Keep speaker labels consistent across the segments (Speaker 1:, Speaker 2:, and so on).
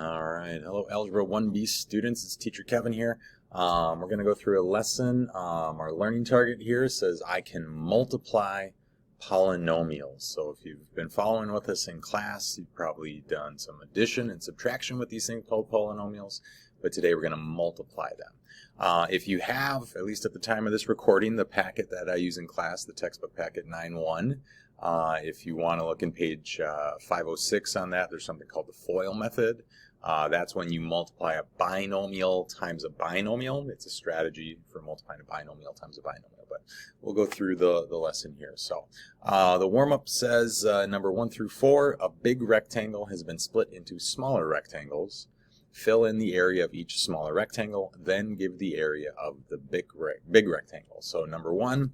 Speaker 1: All right, hello Algebra 1B students, it's teacher Kevin here. We're going to go through a lesson. Our learning target here says I can multiply polynomials. So if you've been following with us in class, you've probably done some addition and subtraction with these things called polynomials, but today we're going to multiply them. If you have, at least at the time of this recording, the packet that I use in class, the textbook packet 9-1, if you want to look in page 506 on that, there's something called the FOIL method. That's when you multiply a binomial times a binomial. It's a strategy for multiplying a binomial times a binomial, but we'll go through the lesson here. So the warm-up says number 1 through 4, a big rectangle has been split into smaller rectangles. Fill in the area of each smaller rectangle, then give the area of the big rectangle. So number 1,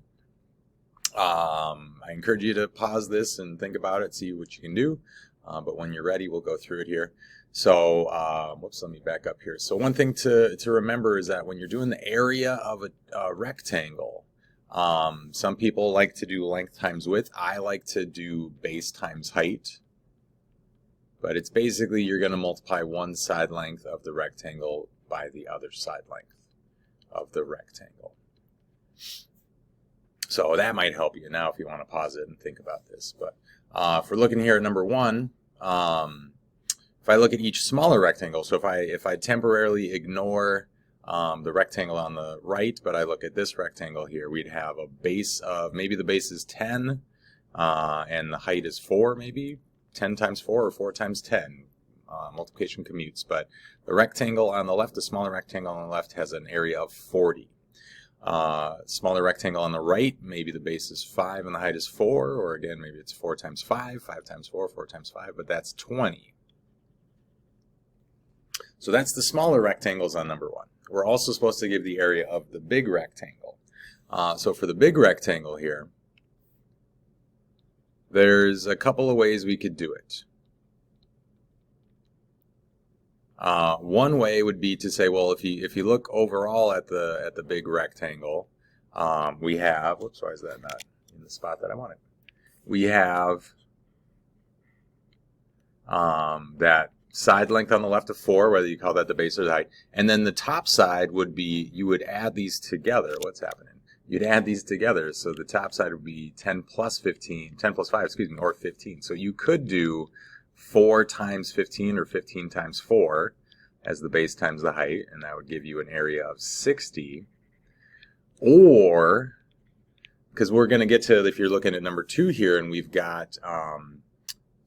Speaker 1: I encourage you to pause this and think about it, see what you can do. But when you're ready, we'll go through it here. So, whoops, let me back up here. So one thing to remember is that when you're doing the area of a rectangle, some people like to do length times width. I like to do base times height. But it's basically you're going to multiply one side length of the rectangle by the other side length of the rectangle. So that might help you now if you want to pause it and think about this. But if we're looking here at number 1, if I look at each smaller rectangle, so if I temporarily ignore the rectangle on the right, but I look at this rectangle here, we'd have a base of, maybe the base is 10, and the height is 4 maybe, 10 times 4 or 4 times 10. Multiplication commutes, but the rectangle on the left, the smaller rectangle on the left has an area of 40. Smaller rectangle on the right, maybe the base is 5 and the height is 4, or again, maybe it's 4 times 5, 5 times 4, 4 times 5, but that's 20. So that's the smaller rectangles on number 1. We're also supposed to give the area of the big rectangle. So for the big rectangle here, there's a couple of ways we could do it. One way would be to say, well, if you look overall at the big rectangle, we have, whoops, why is that not in the spot that I wanted? We have that side length on the left of 4, whether you call that the base or the height, and then the top side would be, you would add these together. What's happening? You'd add these together, so the top side would be 10 plus 5, excuse me, or 15. So you could do 4 times 15 or 15 times 4 as the base times the height, and that would give you an area of 60. Or, because we're going to get to, if you're looking at number 2 here, and we've got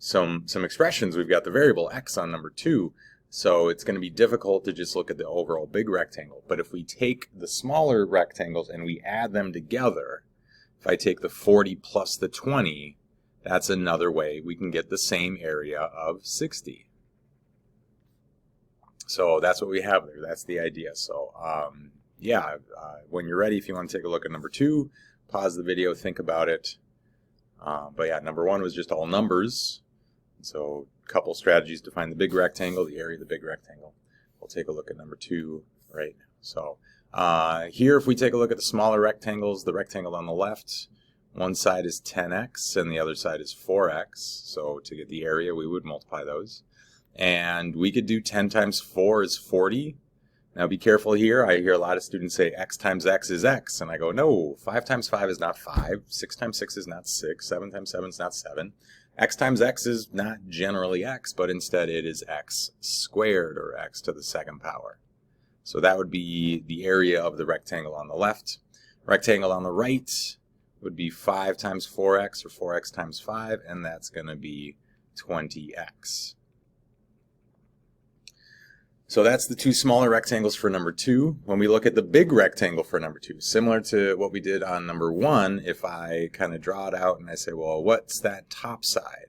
Speaker 1: some expressions, we've got the variable x on number 2, so it's going to be difficult to just look at the overall big rectangle. But if we take the smaller rectangles and we add them together, if I take the 40 plus the 20, that's another way we can get the same area of 60. So that's what we have there. That's the idea. So yeah, when you're ready, if you want to take a look at number 2, pause the video, think about it. But yeah, number 1 was just all numbers. So a couple strategies to find the big rectangle, the area of the big rectangle. We'll take a look at number 2 right now. So here, if we take a look at the smaller rectangles, the rectangle on the left, one side is 10x and the other side is 4x. So to get the area, we would multiply those. And we could do 10 times 4 is 40. Now be careful here. I hear a lot of students say x times x is x. And I go, no, 5 times 5 is not 5. 6 times 6 is not 6. 7 times 7 is not 7. X times x is not generally x, but instead it is x squared, or x to the 2nd power. So that would be the area of the rectangle on the left. Rectangle on the right would be 5 times 4x, or 4x times 5, and that's going to be 20x. So that's the 2 smaller rectangles for number 2. When we look at the big rectangle for number 2, similar to what we did on number 1, if I kind of draw it out and I say, well, what's that top side?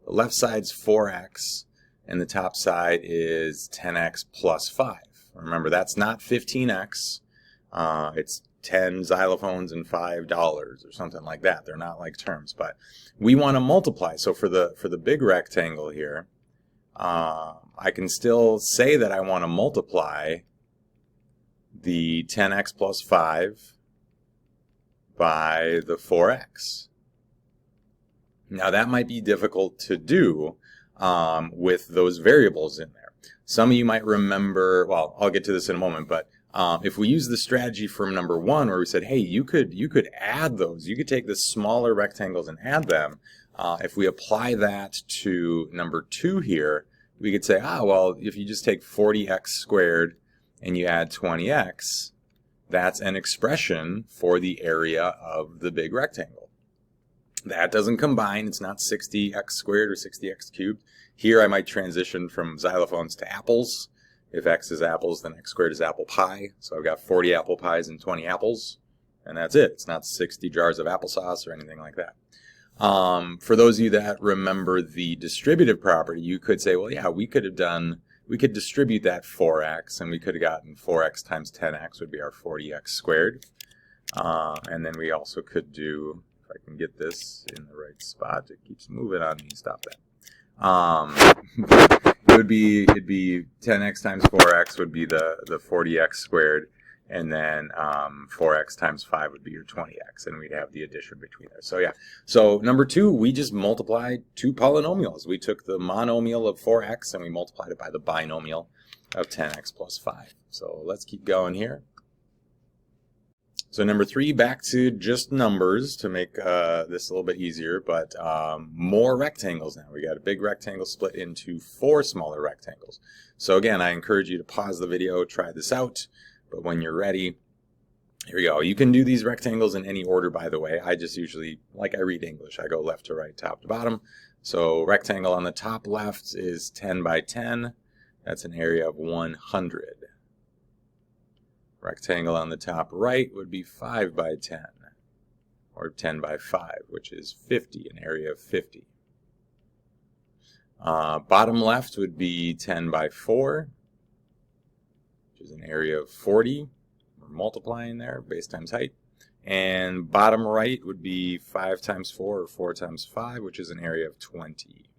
Speaker 1: The left side's 4x, and the top side is 10x plus 5. Remember, that's not 15x. It's 10 xylophones and $5 or something like that. They're not like terms, but we want to multiply. So for the big rectangle here, I can still say that I want to multiply the 10x plus 5 by the 4x. Now that might be difficult to do, with those variables in there. Some of you might remember, well, I'll get to this in a moment, but if we use the strategy from number 1 where we said, hey, you could add those. You could take the smaller rectangles and add them. If we apply that to number 2 here, we could say, well, if you just take 40x squared and you add 20x, that's an expression for the area of the big rectangle. That doesn't combine. It's not 60x squared or 60x cubed. Here I might transition from xylophones to apples. If x is apples, then x squared is apple pie. So I've got 40 apple pies and 20 apples, and that's it. It's not 60 jars of applesauce or anything like that. For those of you that remember the distributive property, you could say, well, yeah, we could distribute that 4x, and we could have gotten 4x times 10x would be our 40x squared. And then we also could do, if I can get this in the right spot, it keeps moving on me, stop that. It'd be 10x times 4x would be the 40x squared, and then 4x times 5 would be your 20x, and we'd have the addition between there. So yeah, so number 2, we just multiplied 2 polynomials. We took the monomial of 4x and we multiplied it by the binomial of 10x plus 5. So let's keep going here. So number 3, back to just numbers to make this a little bit easier, but more rectangles now. We got a big rectangle split into 4 smaller rectangles. So again, I encourage you to pause the video, try this out, but when you're ready, here we go. You can do these rectangles in any order, by the way. I just usually, like I read English, I go left to right, top to bottom. So rectangle on the top left is 10 by 10. That's an area of 100. Rectangle on the top right would be 5 by 10, or 10 by 5, which is 50, an area of 50. Bottom left would be 10 by 4, which is an area of 40. We're multiplying there, base times height. And bottom right would be 5 times 4, or 4 times 5, which is an area of 20.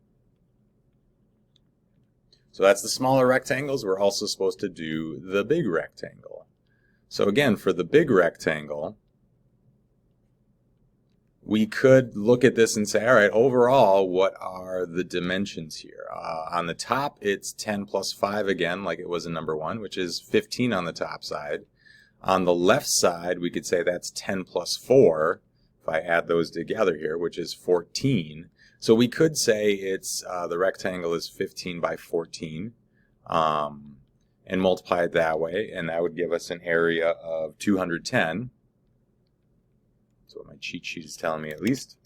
Speaker 1: So that's the smaller rectangles. We're also supposed to do the big rectangle. So again, for the big rectangle, we could look at this and say, all right, overall, what are the dimensions here? On the top, it's 10 plus 5 again, like it was in number 1, which is 15 on the top side. On the left side, we could say that's 10 plus 4, if I add those together here, which is 14. So we could say it's the rectangle is 15 by 14. And multiply it that way, and that would give us an area of 210. That's what my cheat sheet is telling me, at least.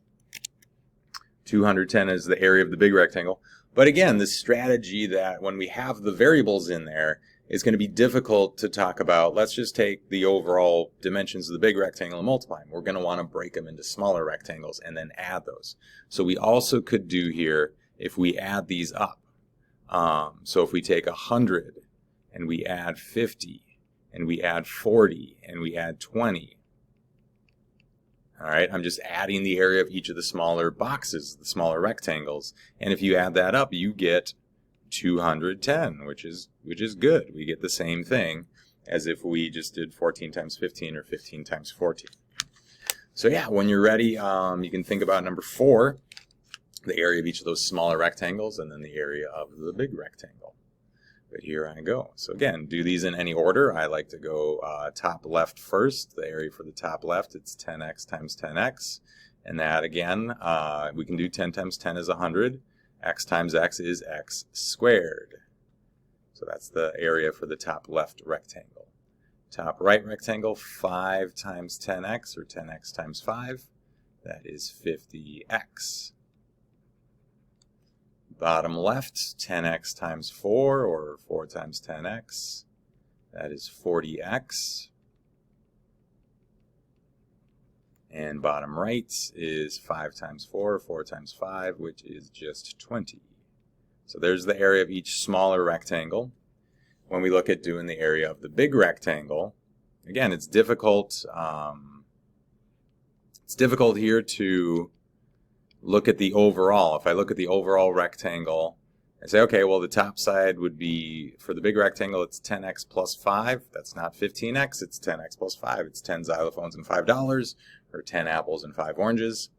Speaker 1: 210 is the area of the big rectangle. But again, the strategy that when we have the variables in there is going to be difficult to talk about. Let's just take the overall dimensions of the big rectangle and multiply them. We're going to want to break them into smaller rectangles and then add those. So we also could do here, if we add these up. So if we take 100, and we add 50, and we add 40, and we add 20. All right, I'm just adding the area of each of the smaller boxes, the smaller rectangles, and if you add that up, you get 210, which is good. We get the same thing as if we just did 14 times 15 or 15 times 14. So yeah, when you're ready, you can think about number 4, the area of each of those smaller rectangles, and then the area of the big rectangle. But here I go. So again, do these in any order. I like to go top left first. The area for the top left, it's 10x times 10x. And that again, we can do 10 times 10 is 100. X times x is x squared. So that's the area for the top left rectangle. Top right rectangle, 5 times 10x, or 10x times 5. That is 50x. Bottom left, 10x times 4, or 4 times 10x. That is 40x. And bottom right is 5 times 4, or 4 times 5, which is just 20. So there's the area of each smaller rectangle. When we look at doing the area of the big rectangle, again, it's difficult. It's difficult here to look at the overall. If I look at the overall rectangle and say, okay, well, the top side would be, for the big rectangle, it's 10x plus 5. That's not 15x, it's 10x plus 5. It's 10 xylophones and $5, or 10 apples and 5 oranges.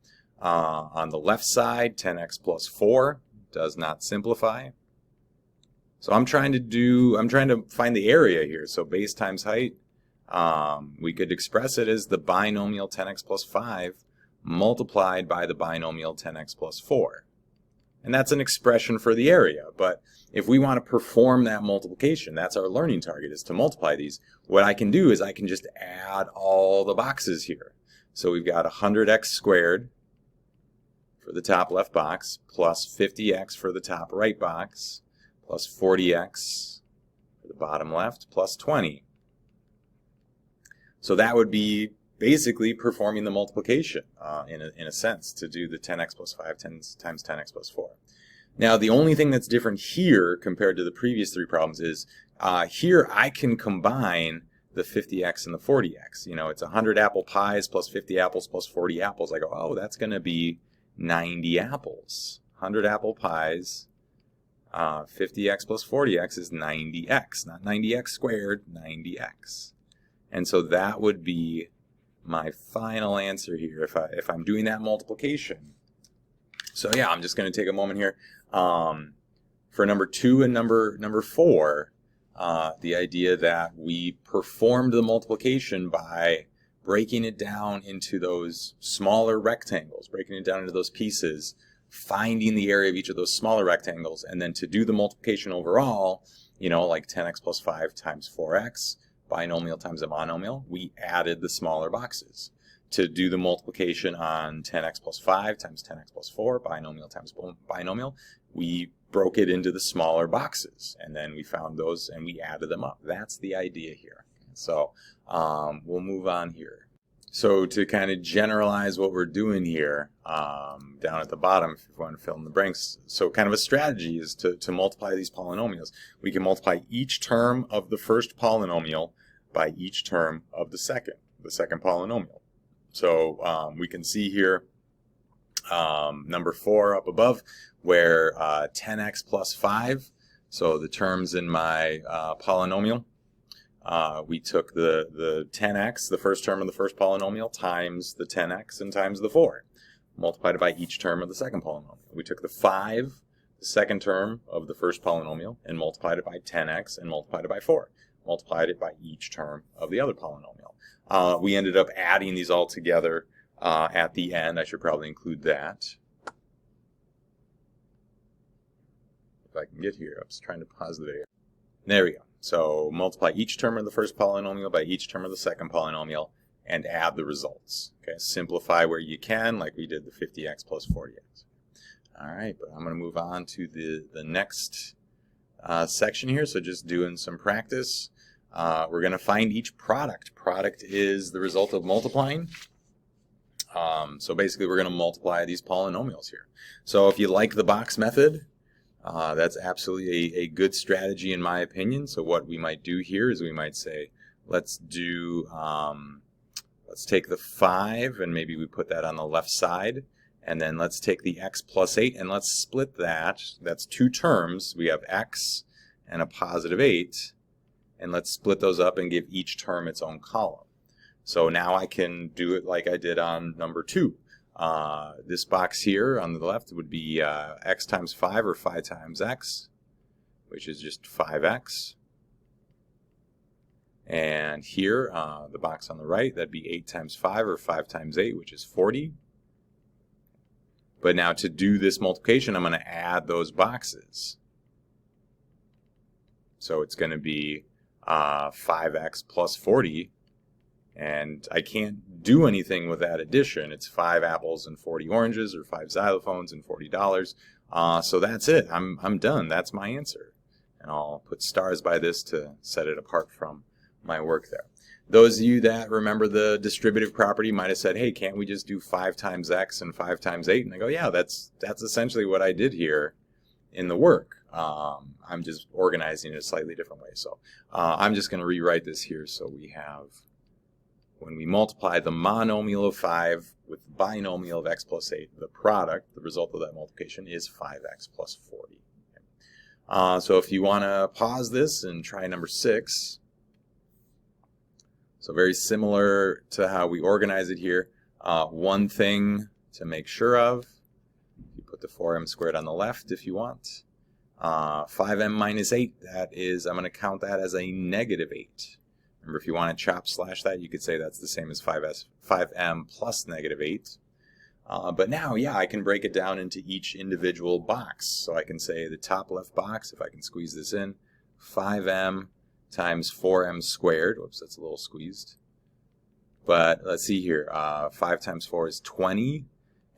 Speaker 1: On the left side, 10x plus 4. does not simplify. So I'm trying to find the area here. So base times height, we could express it as the binomial 10x plus 5 multiplied by the binomial 10x plus 4. And that's an expression for the area. But if we want to perform that multiplication, that's our learning target, is to multiply these. What I can do is I can just add all the boxes here. So we've got 100x squared for the top left box, plus 50x for the top right box, plus 40x for the bottom left, plus 20. So that would be basically performing the multiplication in a sense, to do the 10x plus 5 times 10x plus 4. Now, the only thing that's different here compared to the previous three problems is here I can combine the 50x and the 40x. You know, it's 100 apple pies plus 50 apples plus 40 apples. I go, oh, that's going to be 90 apples. 100 apple pies, 50x plus 40x is 90x, not 90x squared, 90x. And so that would be my final answer here if I'm doing that multiplication. So yeah, I'm just going to take a moment here for number 2 and number 4. The idea that we performed the multiplication by breaking it down into those smaller rectangles, breaking it down into those pieces, finding the area of each of those smaller rectangles, and then to do the multiplication overall, you know, like 10x plus 5 times 4x, binomial times a monomial, we added the smaller boxes. To do the multiplication on 10x plus 5 times 10x plus 4, binomial times binomial, we broke it into the smaller boxes, and then we found those and we added them up. That's the idea here. So we'll move on here. So to kind of generalize what we're doing here, down at the bottom, if you want to fill in the blanks, so kind of a strategy is to multiply these polynomials. We can multiply each term of the first polynomial by each term of the second polynomial. So we can see here number 4 up above, where 10x plus 5, so the terms in my polynomial, we took the 10x, the first term of the first polynomial, times the 10x and times the 4, multiplied it by each term of the second polynomial. We took the 5, the second term of the first polynomial, and multiplied it by 10x and multiplied it by 4, multiplied it by each term of the other polynomial. We ended up adding these all together at the end. I should probably include that. If I can get here, I was trying to pause the video. There we go. So multiply each term of the first polynomial by each term of the second polynomial and add the results. Okay, simplify where you can, like we did the 50x plus 40x. All right, but I'm going to move on to the next section here. So just doing some practice. We're going to find each product. Product is the result of multiplying. So basically we're going to multiply these polynomials here. So if you like the box method, that's absolutely a good strategy in my opinion. So what we might do here is we might say, let's take the 5 and maybe we put that on the left side, and then let's take the x plus 8 and let's split that. That's 2 terms. We have x and a positive 8, and let's split those up and give each term its own column. So now I can do it like I did on number 2. This box here on the left would be x times 5 or 5 times x, which is just 5x. And here, the box on the right, that'd be 8 times 5 or 5 times 8, which is 40. But now to do this multiplication, I'm going to add those boxes. So it's going to be 5x plus 40. And I can't do anything with that addition. It's 5 apples and 40 oranges, or 5 xylophones and $40. So that's it. I'm done. That's my answer. And I'll put stars by this to set it apart from my work there. Those of you that remember the distributive property might have said, hey, can't we just do 5 times x and 5 times 8? And I go, yeah, that's essentially what I did here in the work. I'm just organizing it a slightly different way. So I'm just going to rewrite this here. So we have, when we multiply the monomial of 5 with the binomial of x plus 8, the product, the result of that multiplication, is 5x plus 40. Okay. So if you want to pause this and try number 6, so very similar to how we organize it here. One thing to make sure of, if you put the 4m squared on the left if you want. 5m minus 8, that is, I'm going to count that as a negative 8. Remember, if you want to chop slash that, you could say that's the same as 5m plus negative 8. But now, yeah, I can break it down into each individual box. So I can say the top left box, if I can squeeze this in, 5m times 4m squared. Whoops, that's a little squeezed. But let's see here. 5 times 4 is 20.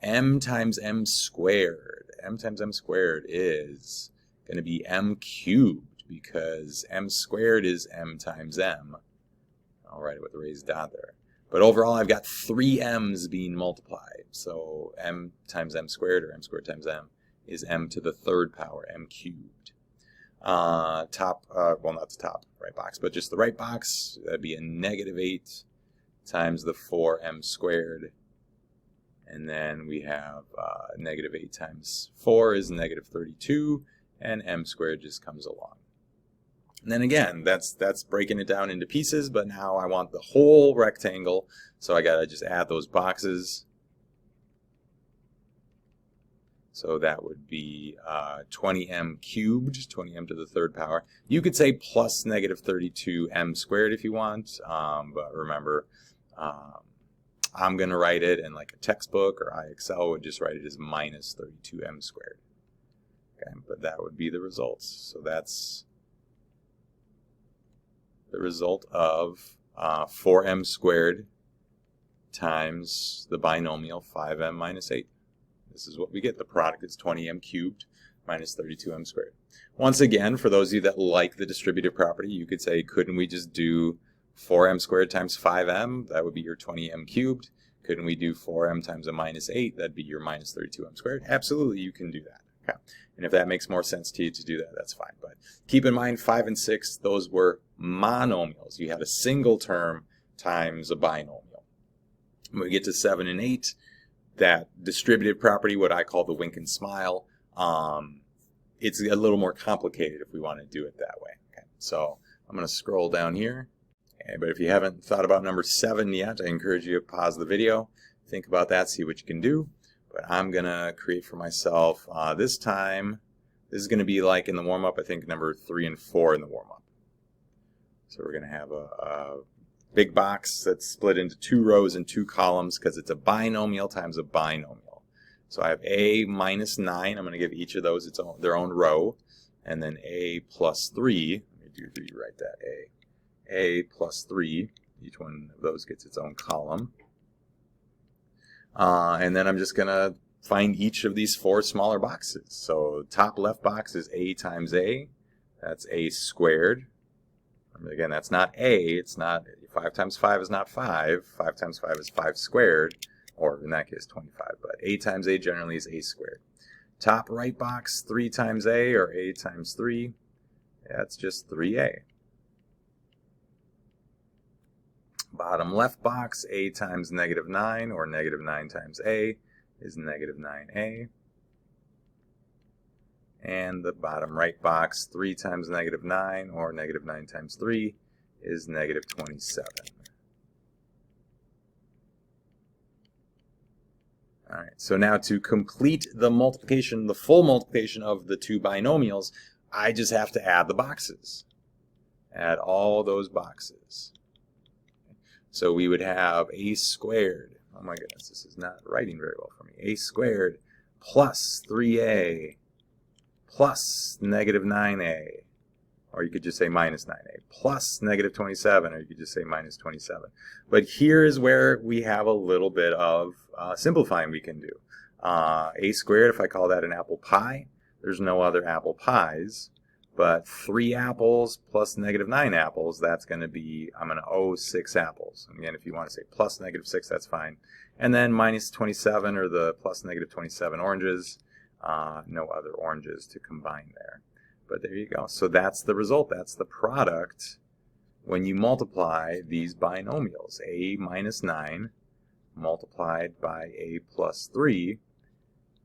Speaker 1: M times m squared. M times m squared is going to be m cubed, because m squared is m times m. I'll write it with a raised dot there. But overall, I've got 3 m's being multiplied. So m times m squared, or m squared times m, is m to the third power, m cubed. Well, not the top right box, but just the right box, that'd be a negative 8 times the 4m squared. And then we have negative 8 times 4 is negative 32, and m squared just comes along. And then again, that's breaking it down into pieces, but now I want the whole rectangle, so I got to just add those boxes. So that would be 20m cubed, 20m to the third power. You could say plus negative 32m squared if you want, but remember, I'm going to write it in like a textbook, or IXL would just write it as minus 32m squared. Okay, but that would be the results. So that's the result of 4m squared times the binomial 5m minus 8. This is what we get. The product is 20m cubed minus 32m squared. Once again, for those of you that like the distributive property, you could say, couldn't we just do 4m squared times 5m? That would be your 20m cubed. Couldn't we do 4m times a minus 8? That'd be your minus 32m squared. Absolutely, you can do that. Okay. And if that makes more sense to you to do that, that's fine. But keep in mind, 5 and 6, those were monomials. You had a single term times a binomial. When we get to 7 and 8, that distributive property, what I call the wink and smile, it's a little more complicated if we want to do it that way. Okay. So I'm going to scroll down here. Okay, but if you haven't thought about number 7 yet, I encourage you to pause the video, think about that, see what you can do. But I'm going to create for myself, this time, this is going to be like in the warm-up, I think number 3 and 4 in the warm-up. So we're going to have a big box that's split into 2 rows and 2 columns because it's a binomial times a binomial. So I have a minus 9. I'm going to give each of those their own row. And then a plus 3. Let me rewrite that. A plus 3. Each one of those gets its own column. And then I'm just going to find each of these 4 smaller boxes. So top left box is a times a. That's a squared. Again, that's not a. It's not 5 times 5 is not 5. 5 times 5 is 5 squared, or in that case 25. But a times a generally is a squared. Top right box, 3 times a, or a times 3. That's just 3a. Bottom left box, a times negative 9, or negative 9 times a, is negative 9a. And the bottom right box, 3 times negative 9, or negative 9 times 3, is negative 27. All right, so now to complete the multiplication, the full multiplication of the 2 binomials, I just have to add the boxes. Add all those boxes. So we would have a squared, oh my goodness, this is not writing very well for me, a squared plus 3a plus negative 9a, or you could just say minus 9a, plus negative 27, or you could just say minus 27. But here is where we have a little bit of simplifying we can do. A squared, if I call that an apple pie, there's no other apple pies. But 3 apples plus negative 9 apples, that's going to be, I'm going to owe 6 apples. Again, if you want to say plus negative 6, that's fine. And then minus 27, or the plus negative 27 oranges, no other oranges to combine there. But there you go. So that's the result. That's the product when you multiply these binomials. A minus 9 multiplied by a plus 3.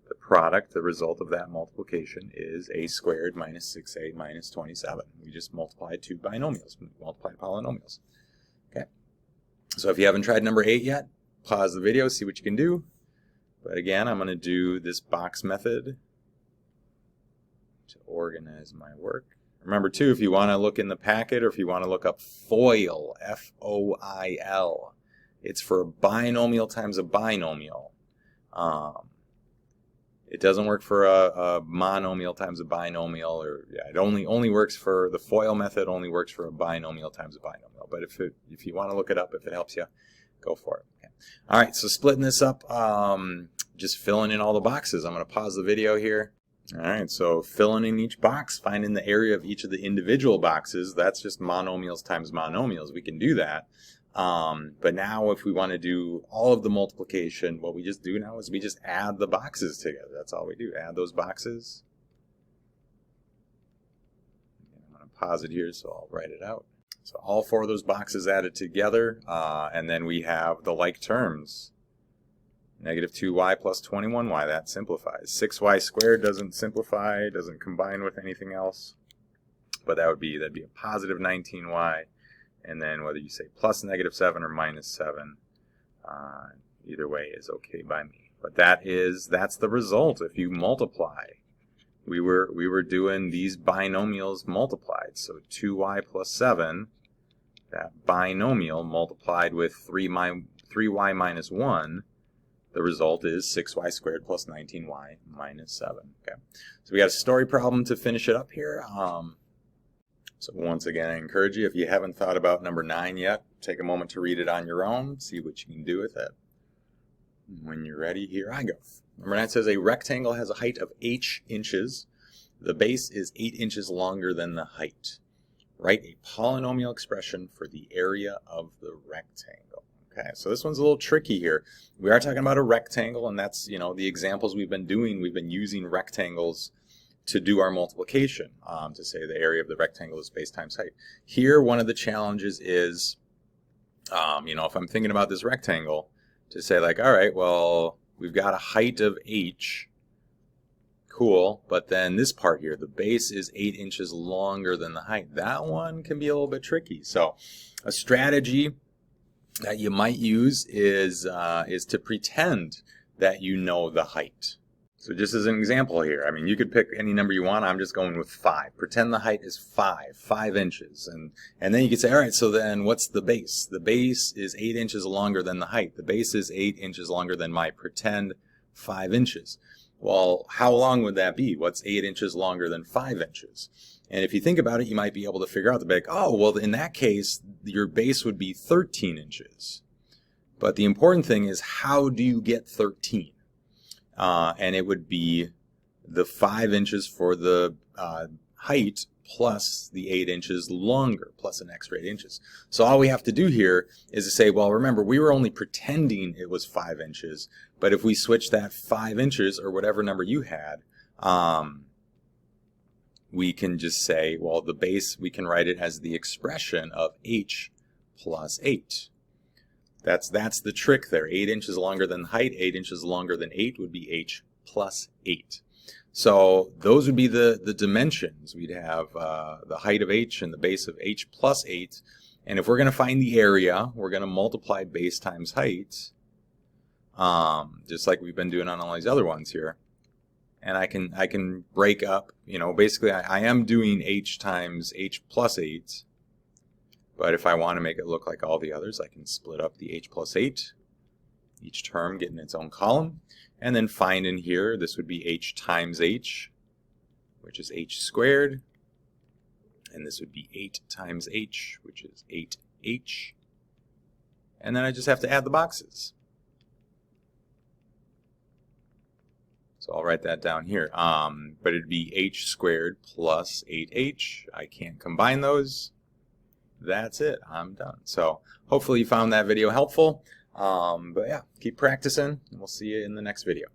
Speaker 1: The product, the result of that multiplication, is a squared minus 6a minus 27. We just multiplied 2 binomials, multiplied polynomials. Okay. So if you haven't tried number 8 yet, pause the video, see what you can do. But again, I'm going to do this box method to organize my work. Remember too, if you want to look in the packet or if you want to look up FOIL, F-O-I-L, it's for a binomial times a binomial. It doesn't work for a monomial times a binomial, or yeah, it only works for the FOIL method. Only works for a binomial times a binomial. But if you want to look it up, if it helps you, go for it. Okay. All right, so splitting this up, just filling in all the boxes. I'm going to pause the video here. All right, so filling in each box, finding the area of each of the individual boxes. That's just monomials times monomials. We can do that. But now if we want to do all of the multiplication, what we just do now is we just add the boxes together. That's all we do, add those boxes. I'm going to pause it here, so I'll write it out. So all 4 of those boxes added together, and then we have the like terms. Negative 2y plus 21y, that simplifies. 6y squared doesn't simplify, doesn't combine with anything else. But that'd be a positive 19y. And then whether you say plus negative 7 or minus 7, either way is okay by me. But that's the result. If you multiply, we were doing these binomials multiplied. So 2y plus 7, that binomial multiplied with 3y minus 1, the result is 6y squared plus 19y minus 7. Okay, so we got a story problem to finish it up here. So once again, I encourage you, if you haven't thought about number 9 yet, take a moment to read it on your own, see what you can do with it. When you're ready, here I go. Number 9 says a rectangle has a height of h inches. The base is 8 inches longer than the height. Write a polynomial expression for the area of the rectangle. Okay, so this one's a little tricky here. We are talking about a rectangle, and that's, the examples we've been doing. We've been using rectangles to do our multiplication, to say the area of the rectangle is base times height. Here, one of the challenges is, if I'm thinking about this rectangle, to say like, all right, well, we've got a height of h, cool, but then this part here, the base is 8 inches longer than the height. That one can be a little bit tricky. So a strategy that you might use is to pretend that you know the height. So just as an example here, I mean, you could pick any number you want. I'm just going with 5. Pretend the height is 5 inches. And then you could say, all right, so then what's the base? The base is 8 inches longer than the height. The base is 8 inches longer than my pretend 5 inches. Well, how long would that be? What's 8 inches longer than 5 inches? And if you think about it, you might be able to figure out oh, well, in that case, your base would be 13 inches. But the important thing is, how do you get 13? And it would be the 5 inches for the height plus the 8 inches longer, plus an extra 8 inches. So all we have to do here is to say, well, remember, we were only pretending it was 5 inches, but if we switch that 5 inches, or whatever number you had, we can just say, well, the base, we can write it as the expression of h plus 8. That's the trick there. 8 inches longer than height, 8 inches longer than 8 would be h plus 8. So those would be the dimensions. We'd have the height of h and the base of h plus 8. And if we're going to find the area, we're going to multiply base times height, just like we've been doing on all these other ones here. And I can break up, basically I am doing h times h plus 8. But if I want to make it look like all the others, I can split up the h plus 8, each term getting its own column, and then find in here, this would be h times h, which is h squared, and this would be 8 times h, which is 8h, and then I just have to add the boxes. So I'll write that down here, but it'd be h squared plus 8h. I can't combine those. That's it. I'm done. So hopefully you found that video helpful. But yeah, keep practicing, and we'll see you in the next video.